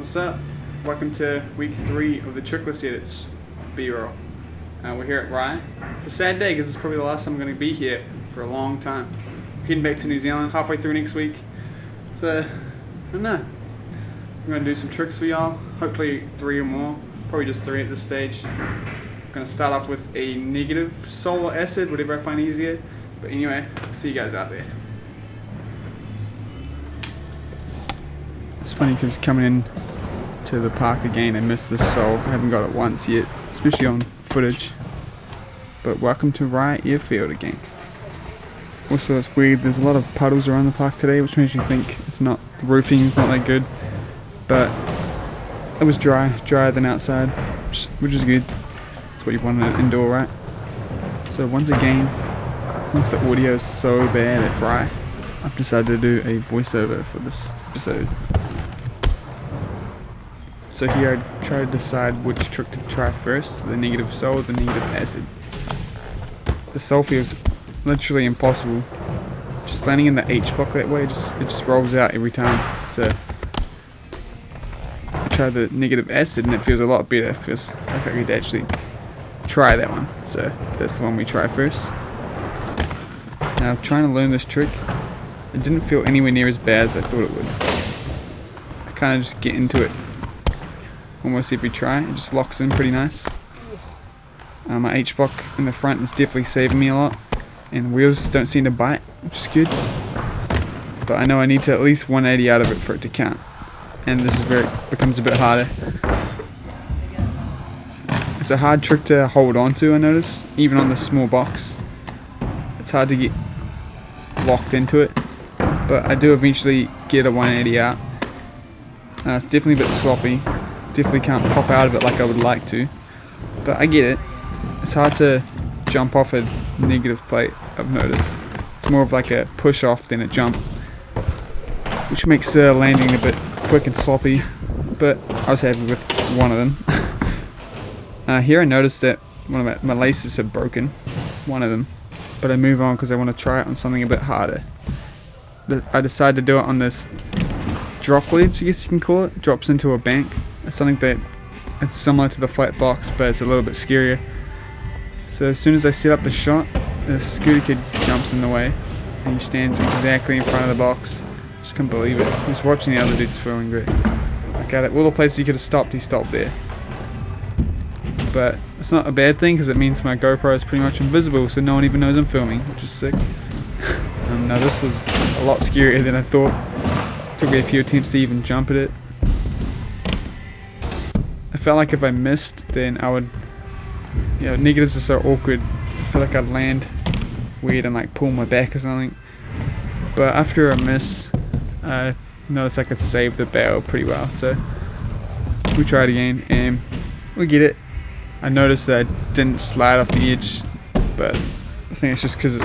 What's up? Welcome to week 3 of the trickless edits B-roll. We're here at Rye. It's a sad day because it's probably the last time I'm going to be here for a long time. Heading back to New Zealand halfway through next week. So, I don't know. I'm going to do some tricks for y'all. Hopefully 3 or more. Probably just 3 at this stage. I'm going to start off with a negative solar acid, whatever I find easier. But anyway, I'll see you guys out there. It's funny because coming in to the park again, I missed this sole. I haven't got it once yet, especially on footage. But welcome to Rye Airfield again. Also, it's weird, there's a lot of puddles around the park today, which makes you think it's not, the roofing is not that good. But it was drier than outside, which is good. That's what you want in an indoor, right? So once again, since the audio is so bad at Rye, I've decided to do a voiceover for this episode. So here I try to decide which trick to try first, the negative sole or the negative acid. The sole feels literally impossible. Just landing in the H block that way, it just rolls out every time. So I try the negative acid and it feels a lot better. It feels like I could actually try that one. So that's the one we try first. Now trying to learn this trick, it didn't feel anywhere near as bad as I thought it would. I kind of just get into it almost every try. It just locks in pretty nice. My H block in the front is definitely saving me a lot, and wheels don't seem to bite, which is good. But I know I need to at least 180 out of it for it to count, and this is where it becomes a bit harder. It's a hard trick to hold on to, I notice, even on the small box. It's hard to get locked into it, but I do eventually get a 180 out. It's definitely a bit sloppy. Definitely can't pop out of it like I would like to, but I get it. It's hard to jump off a negative plate, I've noticed. It's more of like a push off than a jump, which makes landing a bit quick and sloppy, but I was happy with one of them. Here I noticed that one of my laces have broken, one of them, but I move on because I want to try it on something a bit harder. I decided to do it on this drop ledge, I guess you can call it. Drops into a bank. It's something that it's similar to the flat box, but it's a little bit scarier. So as soon as I set up the shot, the scooter kid jumps in the way and he stands exactly in front of the box. Just couldn't believe it. I was watching the other dudes filming great. Like at all the places he could have stopped, he stopped there. But it's not a bad thing because it means my GoPro is pretty much invisible, so no one even knows I'm filming, which is sick. Now this was a lot scarier than I thought. It took me a few attempts to even jump at it. I felt like if I missed, then I would, negatives are so awkward. I feel like I'd land weird and like pull my back or something. But after a miss, I noticed I could save the barrel pretty well. So we tried again and we get it. I noticed that I didn't slide off the edge, but I think it's just because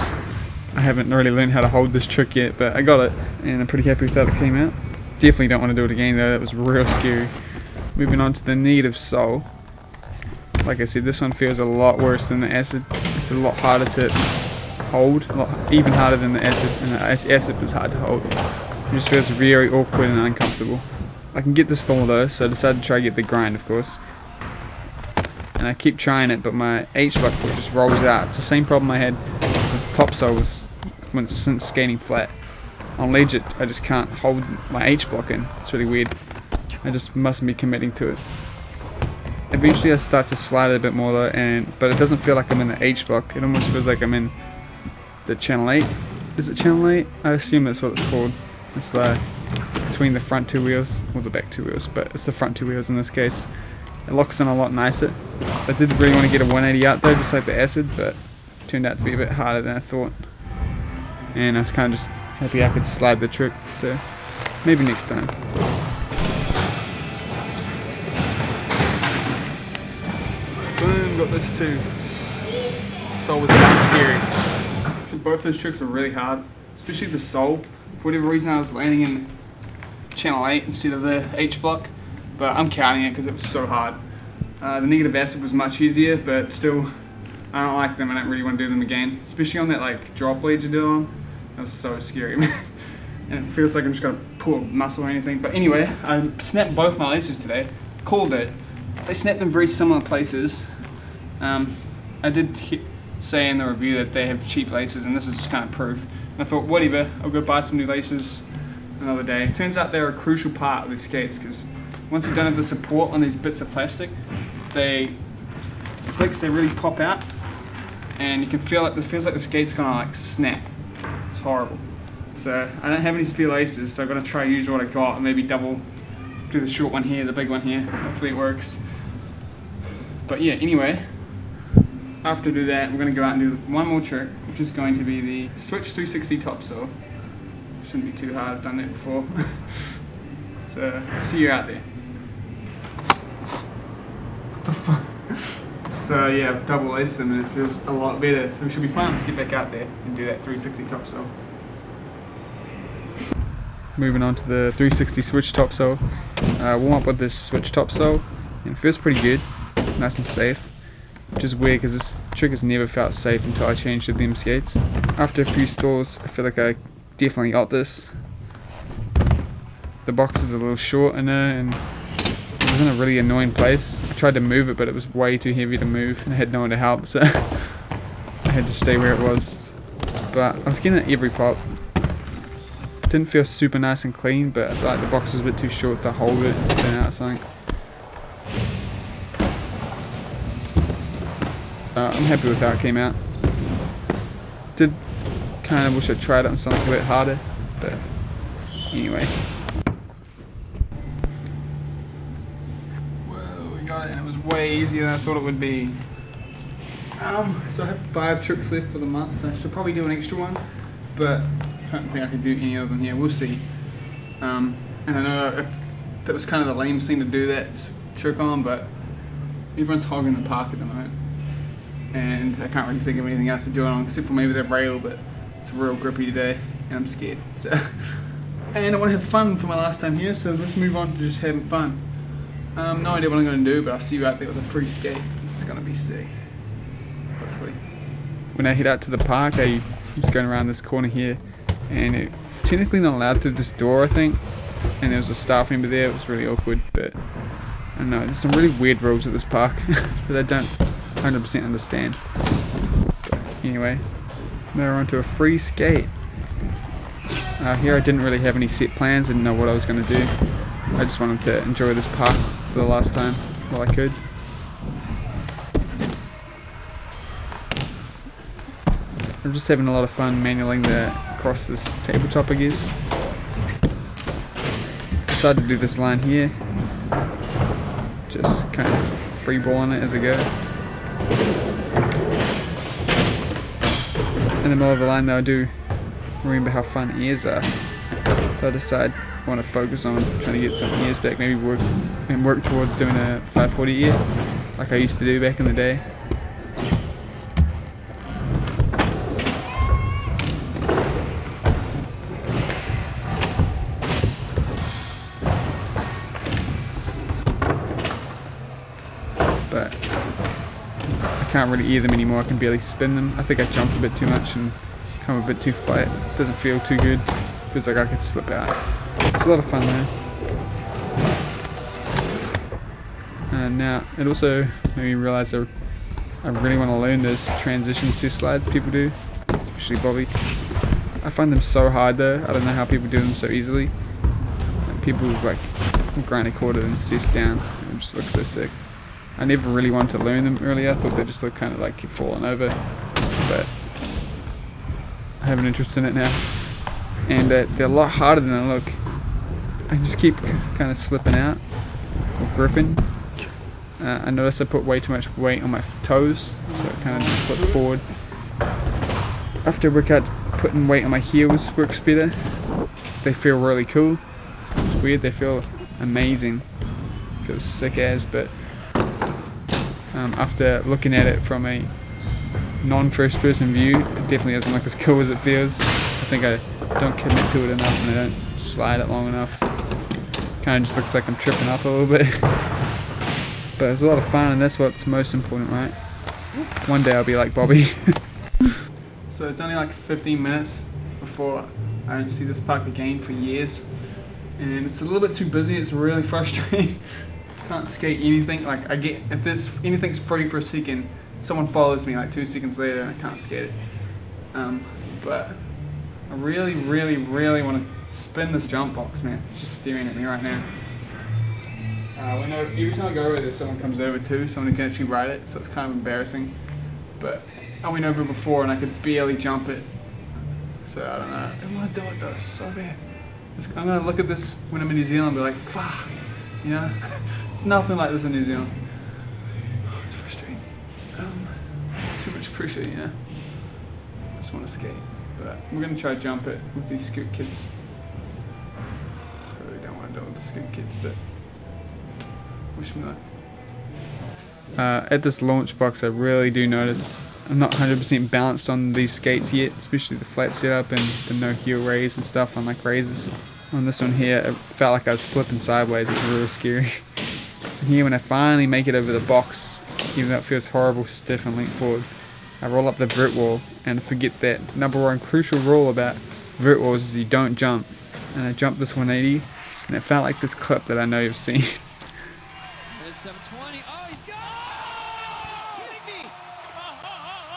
I haven't really learned how to hold this trick yet, but I got it and I'm pretty happy with how it came out. Definitely don't want to do it again though, that was real scary. Moving on to the negative sole. Like I said, this one feels a lot worse than the acid. It's a lot harder to hold, even harder than the acid, and the acid was hard to hold. It just feels very awkward and uncomfortable. I can get the stall though, so I decided to try to get the grind, of course. And I keep trying it, but my H block foot just rolls out. It's the same problem I had with top soles since skating flat. On ledge, I just can't hold my H block in. It's really weird. I just mustn't be committing to it. Eventually I start to slide it a bit more though, but it doesn't feel like I'm in the H block. It almost feels like I'm in the channel 8. Is it channel 8? I assume that's what it's called. It's between the front 2 wheels, or the back 2 wheels, but it's the front 2 wheels in this case. It locks in a lot nicer. I did really want to get a 180 out though, just like the acid, but it turned out to be a bit harder than I thought. And I was kind of just happy I could slide the trick, so maybe next time. Boom, got those 2. Sole was kind of scary. So both those tricks are really hard, especially the sole. For whatever reason I was landing in channel 8 instead of the H block, but I'm counting it because it was so hard. The negative acid was much easier, but still I don't like them. I don't really want to do them again, especially on that like drop ledge you do on. That was so scary, man. And it feels like I'm just going to pull a muscle or anything. But anyway, I snapped both my laces today. Called it. They snapped in very similar places. I did say in the review that they have cheap laces, and this is just kind of proof. And I thought, whatever, I'll go buy some new laces another day. Turns out they're a crucial part of these skates, because once you don't have the support on these bits of plastic, they flex, they really pop out, and you can feel it. It feels like the skate's gonna like snap. It's horrible. So I don't have any spare laces, so I'm gonna try to use what I got and maybe double, do the short one here, the big one here. Hopefully it works. But yeah, anyway, after I do that, we're gonna go out and do one more trick, which is going to be the switch 360 topsail. Shouldn't be too hard, I've done that before. So I'll see you out there. What the fuck? So yeah, I've double laced them and it feels a lot better, so it should be fun. Let's get back out there and do that 360 topsail. Moving on to the 360 switch topsail. Warm up with this switch topsail, and it feels pretty good, nice and safe. Which is weird because this trick has never felt safe until I changed to them skates. After a few stalls, I feel like I definitely got this. The box is a little short in there, and it was in a really annoying place. I tried to move it, but it was way too heavy to move, and I had no one to help, so I had to stay where it was. But I was getting it every pop. Didn't feel super nice and clean, but I felt like the box was a bit too short to hold it and spin out something. I'm happy with how it came out. Did kind of wish I tried it on something a bit harder, but anyway. Well, we got it, and it was way easier than I thought it would be. So I have 5 tricks left for the month, so I should probably do an extra one, but I don't think I can do any of them here. We'll see. And I know that was kind of the lamest thing to do that trick on, but everyone's hogging the park at the moment, and I can't really think of anything else to do it on except for maybe the rail, but it's real grippy today and I'm scared. So, and I want to have fun for my last time here, so let's move on to just having fun. No idea what I'm going to do, but I'll see you out there with a free skate. It's going to be sick, hopefully. When I head out to the park, I'm just going around this corner here, and it's technically not allowed through this door, I think, and there was a staff member there. It was really awkward, but I don't know, there's some really weird rules at this park that I don't 100% understand. But anyway, now we're on to a free skate. Here I didn't really have any set plans, didn't know what I was going to do. I just wanted to enjoy this park for the last time while I could. I'm just having a lot of fun manualing across this tabletop, I guess. Decided to do this line here, just kind of freeballing it as I go. In the middle of the line though, I do remember how fun ears are, so I decide I want to focus on trying to get some ears back, maybe work towards doing a 540 ear like I used to do back in the day. But I can't really ear them anymore. I can barely spin them. I think I jumped a bit too much and come a bit too flat. Doesn't feel too good. Feels like I could slip out. It's a lot of fun though. And now it also made me realise I really want to learn those transition test slides people do, especially Bobby. I find them so hard though. I don't know how people do them so easily. And people like grind a quarter and cess down. It just looks so sick. I never really wanted to learn them earlier. I thought they just looked kind of like you're falling over, but I have an interest in it now, and they're a lot harder than they look. I just keep kind of slipping out or gripping. I noticed I put way too much weight on my toes, so it kind of just flip forward. After I work out, putting weight on my heels works better. They feel really cool. It's weird, they feel amazing. Feels sick as, but after looking at it from a non-first person view, it definitely doesn't look as cool as it feels. I think I don't commit to it enough and I don't slide it long enough. Kind of just looks like I'm tripping up a little bit. But it's a lot of fun, and that's what's most important, right? One day I'll be like Bobby. So it's only like 15 minutes before I don't see this park again for years. and it's a little bit too busy. It's really frustrating. Can't skate anything. Like, I get, if there's anything's free for a second, someone follows me like 2 seconds later and I can't skate it. But I really want to spin this jump box, man. It's just staring at me right now. We know every time I go over there, someone comes over too, someone who can actually ride it, so it's kind of embarrassing. But I went over before and I could barely jump it, so I don't know. I want to do it though, so bad. I'm gonna look at this when I'm in New Zealand and be like, fuck, you know? It's nothing like this in New Zealand. Oh, it's frustrating. Too much pressure, you know? I just want to skate, but we're gonna try to jump it with these scoot kids. I really don't want to do it with the scoot kids, but wish me luck. At this launch box, I really do notice I'm not 100% balanced on these skates yet, especially the flat setup and the no heel raise and stuff on like raises. On this one here, it felt like I was flipping sideways. It was really scary. And here, when I finally make it over the box, even though it feels horrible, stiff and lean forward, I roll up the vert wall and forget that #1 crucial rule about vert walls is you don't jump. And I jumped this 180, and it felt like this clip that I know you've seen. There's 720. Oh, he's got it! Are you kidding me? Oh my God!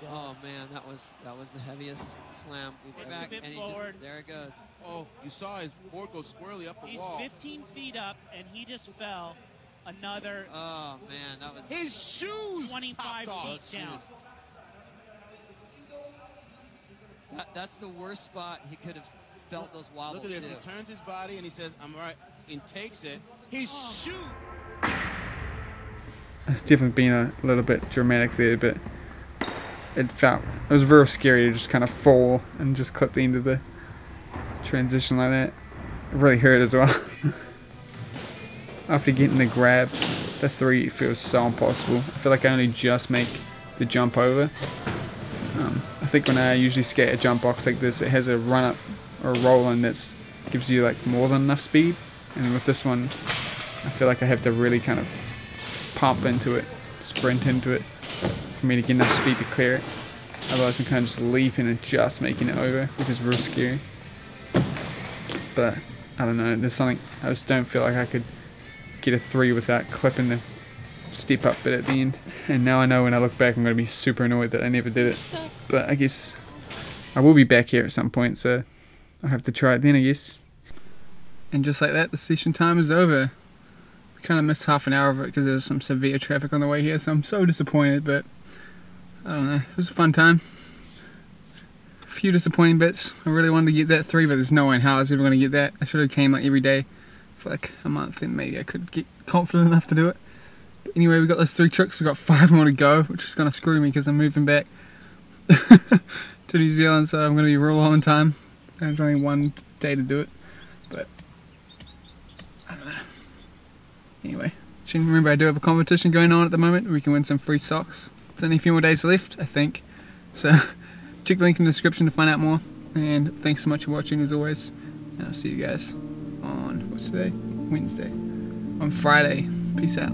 Oh man, that was the heaviest slam we've ever. Back and he just, there it goes. Oh, you saw his board go squarely up the wall. He's 15 feet up and he just fell another. Oh man, that was his shoes 25 feet down. That's the worst spot he could have felt those wobbles. Look at this. Too. He turns his body and he says, "I'm right," and takes it. His shoe. It's definitely been a little bit dramatic there, but it was real scary to just kind of fall and just clip the end of the transition like that. It really hurt as well. After getting the grab, the 3 feels so impossible. I feel like I only just make the jump over. I think when I usually skate a jump box like this, it has a run up or a roll in that gives you like more than enough speed, and with this one I feel like I have to really kind of pump into it, sprint into it for me to get enough speed to clear it. Otherwise I'm kind of just leaping and just making it over, which is real scary. But I don't know, there's something, I just don't feel like I could get a 3 without clipping the step up bit at the end. And now I know when I look back I'm going to be super annoyed that I never did it. But I guess I will be back here at some point, so I'll have to try it then, I guess. And just like that, the session time is over. We kind of missed half an hour of it because there's some severe traffic on the way here, so I'm so disappointed, but I don't know, it was a fun time. A few disappointing bits. I really wanted to get that 3, but there's no way in how I was ever going to get that. I should have came like every day for like a month and maybe I could get confident enough to do it. But anyway, we got those 3 tricks, we got 5 more to go, which is going to screw me because I'm moving back to New Zealand, so I'm going to be real low on time. There's only 1 day to do it, but I don't know. Anyway, remember I do have a competition going on at the moment where we can win some free socks. There's only a few more days left, I think, so check the link in the description to find out more, and thanks so much for watching as always, and I'll see you guys on, what's today? Wednesday. On Friday. Peace out.